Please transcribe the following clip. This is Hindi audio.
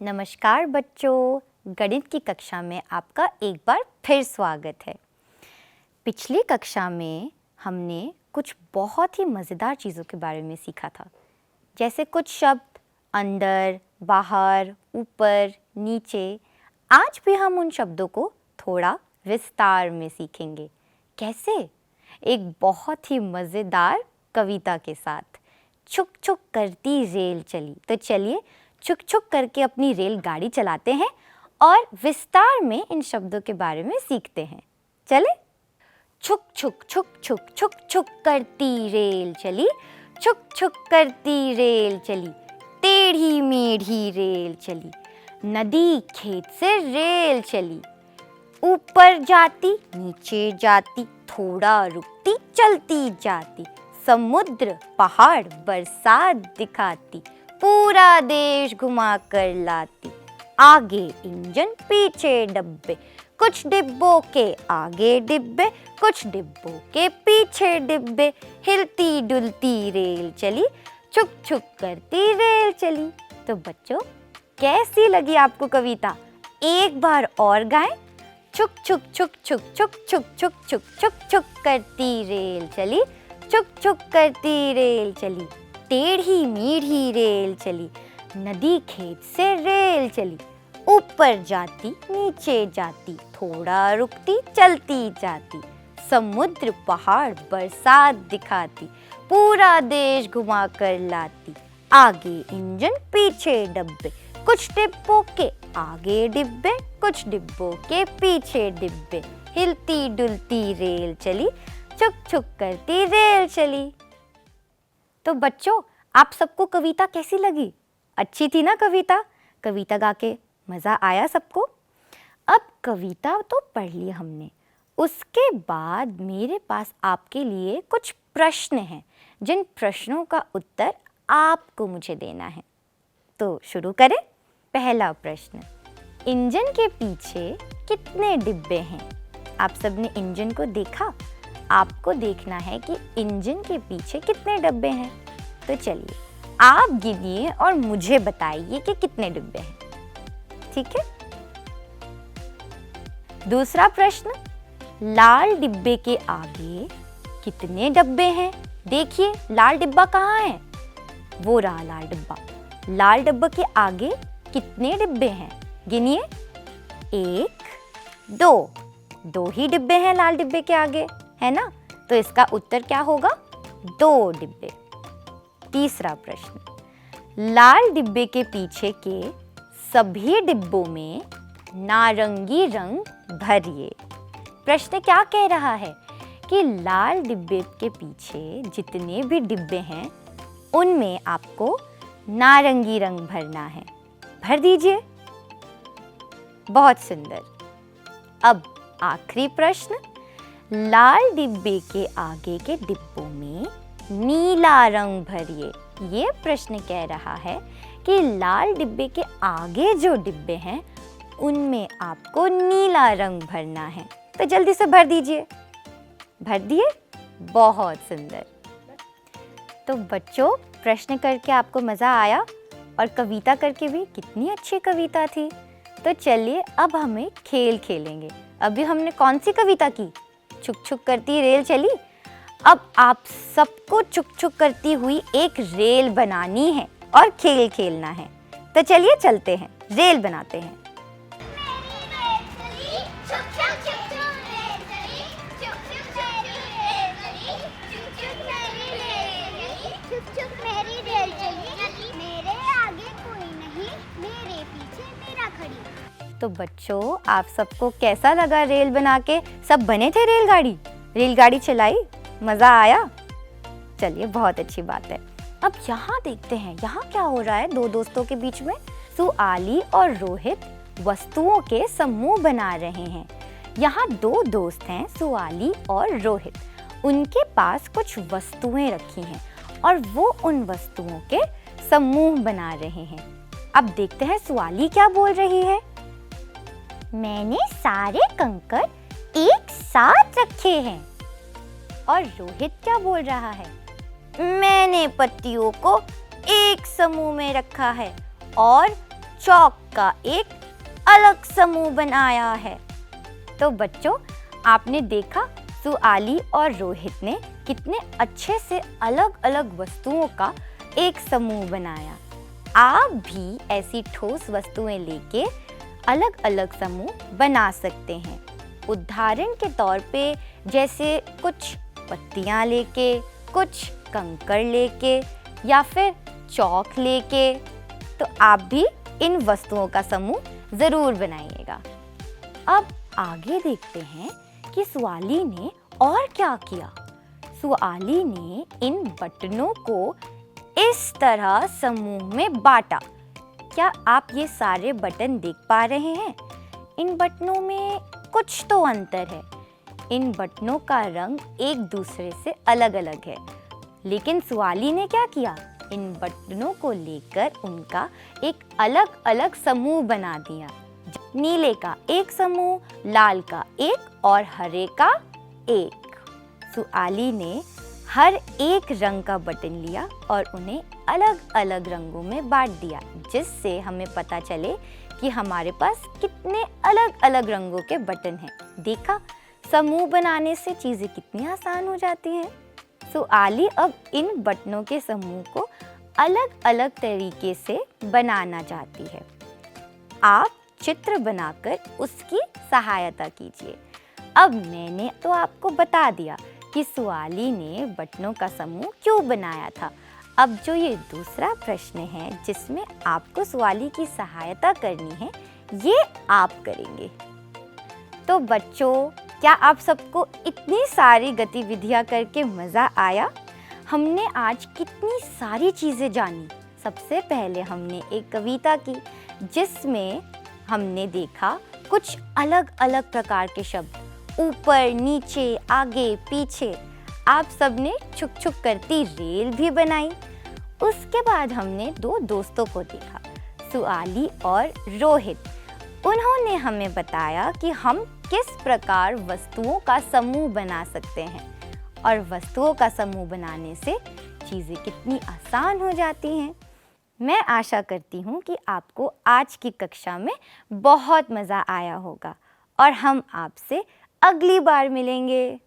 नमस्कार बच्चों, गणित की कक्षा में आपका एक बार फिर स्वागत है। पिछली कक्षा में हमने कुछ बहुत ही मज़ेदार चीज़ों के बारे में सीखा था, जैसे कुछ शब्द अंदर, बाहर, ऊपर, नीचे। आज भी हम उन शब्दों को थोड़ा विस्तार में सीखेंगे। कैसे? एक बहुत ही मज़ेदार कविता के साथ। छुक छुक करती रेल चली। तो चलिए छुक छुक करके अपनी रेलगाड़ी चलाते हैं और विस्तार में इन शब्दों के बारे में सीखते हैं। चले? छुक छुक छुक छुक छुक छुक करती रेल चली, छुक छुक करती रेल चली, टेढ़ी मेढ़ी रेल चली, नदी खेत से रेल चली, ऊपर जाती नीचे जाती, थोड़ा रुकती चलती जाती, समुद्र पहाड़ बरसात दिखाती, पूरा देश घुमा कर लाती, आगे इंजन पीछे डब्बे, कुछ डिब्बों के आगे डिब्बे, कुछ डिब्बों के पीछे डिब्बे, हिलती डुलती रेल चली, छुक छुक करती रेल चली। तो बच्चों, कैसी लगी आपको कविता? एक बार और गाएं। छुक छुक छुक छुक छुक छुक छुक छुक छुक छुक करती रेल चली, छुक छुक करती रेल चली, टेढ़ी मेढ़ी रेल चली, नदी खेत से रेल चली, ऊपर जाती नीचे जाती, थोड़ा रुकती चलती जाती, समुद्र पहाड़ बरसात दिखाती, पूरा देश घुमा कर लाती, आगे इंजन पीछे डब्बे, कुछ डिब्बों के आगे डिब्बे, कुछ डिब्बों के पीछे डिब्बे, हिलती डुलती रेल चली, छुक छुक करती रेल चली। तो बच्चों, आप सबको कविता कैसी लगी? अच्छी थी ना कविता? कविता गा के मज़ा आया सबको? अब कविता तो पढ़ ली हमने, उसके बाद मेरे पास आपके लिए कुछ प्रश्न हैं, जिन प्रश्नों का उत्तर आपको मुझे देना है। तो शुरू करें। पहला प्रश्न, इंजन के पीछे कितने डिब्बे हैं? आप सबने इंजन को देखा? आपको देखना है कि इंजन के पीछे कितने डब्बे हैं। तो चलिए आप गिनिए और मुझे बताइए कि कितने डिब्बे हैं। ठीक है? दूसरा प्रश्न, लाल डिब्बे के आगे कितने डब्बे हैं? देखिए लाल डिब्बा कहाँ है? वो रहा लाल डिब्बा। लाल डिब्बे के आगे कितने डिब्बे हैं? गिनिए। 1, 2, 2 ही डिब्बे हैं लाल डिब्बे के आगे, है ना? तो इसका उत्तर क्या होगा? 2 डिब्बे। तीसरा प्रश्न, लाल डिब्बे के पीछे के सभी डिब्बों में नारंगी रंग भरिए। प्रश्न क्या कह रहा है कि लाल डिब्बे के पीछे जितने भी डिब्बे हैं उनमें आपको नारंगी रंग भरना है। भर दीजिए। बहुत सुंदर। अब आखिरी प्रश्न, लाल डिब्बे के आगे के डिब्बों में नीला रंग भरिए। ये प्रश्न कह रहा है कि लाल डिब्बे के आगे जो डिब्बे हैं उनमें आपको नीला रंग भरना है। तो जल्दी से भर दीजिए। भर दिए? बहुत सुंदर। तो बच्चों, प्रश्न करके आपको मज़ा आया और कविता करके भी कितनी अच्छी कविता थी। तो चलिए अब हमें खेल खेलेंगे। अभी हमने कौन सी कविता की? छुक छुक करती रेल चली। अब आप सबको छुक छुक करती हुई एक रेल बनानी है और खेल खेलना है। तो चलिए चलते हैं, रेल बनाते हैं। तो बच्चों, आप सबको कैसा लगा रेल बना के? सब बने थे रेलगाड़ी? रेलगाड़ी चलाई? मज़ा आया? चलिए, बहुत अच्छी बात है। अब यहाँ देखते हैं, यहाँ क्या हो रहा है दो दोस्तों के बीच में? सुआली और रोहित वस्तुओं के समूह बना रहे हैं। यहाँ 2 दोस्त हैं, सुआली और रोहित। उनके पास कुछ वस्तुएं रखी हैं और वो उन वस्तुओं के समूह बना रहे हैं। अब देखते हैं सुआली क्या बोल रही है। मैंने सारे कंकड़ एक साथ रखे हैं। और रोहित क्या बोल रहा है? मैंने पत्तियों को एक समूह में रखा है और चौक का एक अलग समूह बनाया है। तो बच्चों, आपने देखा सुआली और रोहित ने कितने अच्छे से अलग अलग वस्तुओं का एक समूह बनाया। आप भी ऐसी ठोस वस्तुएं लेके अलग अलग समूह बना सकते हैं। उदाहरण के तौर पे जैसे कुछ पत्तियां लेके, कुछ कंकड़ लेके या फिर चौक लेके। तो आप भी इन वस्तुओं का समूह ज़रूर बनाइएगा। अब आगे देखते हैं कि सुआली ने और क्या किया। सुआली ने इन बटनों को इस तरह समूह में बांटा। क्या आप ये सारे बटन देख पा रहे हैं? इन बटनों में कुछ तो अंतर है। इन बटनों का रंग एक दूसरे से अलग अलग है, लेकिन सुआली ने क्या किया? इन बटनों को लेकर उनका एक अलग अलग समूह बना दिया। नीले का एक समूह, लाल का एक और हरे का एक। सुआली ने हर एक रंग का बटन लिया और उन्हें अलग अलग रंगों में बांट दिया, जिससे हमें पता चले कि हमारे पास कितने अलग अलग रंगों के बटन हैं। देखा, समूह बनाने से चीज़ें कितनी आसान हो जाती हैं। सुआली अब इन बटनों के समूह को अलग अलग तरीके से बनाना चाहती है। आप चित्र बनाकर उसकी सहायता कीजिए। अब मैंने तो आपको बता दिया कि सुआली ने बटनों का समूह क्यों बनाया था। अब जो ये दूसरा प्रश्न है जिसमें आपको सुआली की सहायता करनी है, ये आप करेंगे। तो बच्चों, क्या आप सबको इतनी सारी गतिविधियां करके मज़ा आया? हमने आज कितनी सारी चीज़ें जानी। सबसे पहले हमने एक कविता की, जिसमें हमने देखा कुछ अलग अलग प्रकार के शब्द, ऊपर, नीचे, आगे, पीछे। आप सबने छुक छुक करती रेल भी बनाई। उसके बाद हमने दो दोस्तों को देखा, सुआली और रोहित। उन्होंने हमें बताया कि हम किस प्रकार वस्तुओं का समूह बना सकते हैं, और वस्तुओं का समूह बनाने से चीज़ें कितनी आसान हो जाती हैं। मैं आशा करती हूँ कि आपको आज की कक्षा में बहुत मज़ा आया होगा और हम आपसे अगली बार मिलेंगे।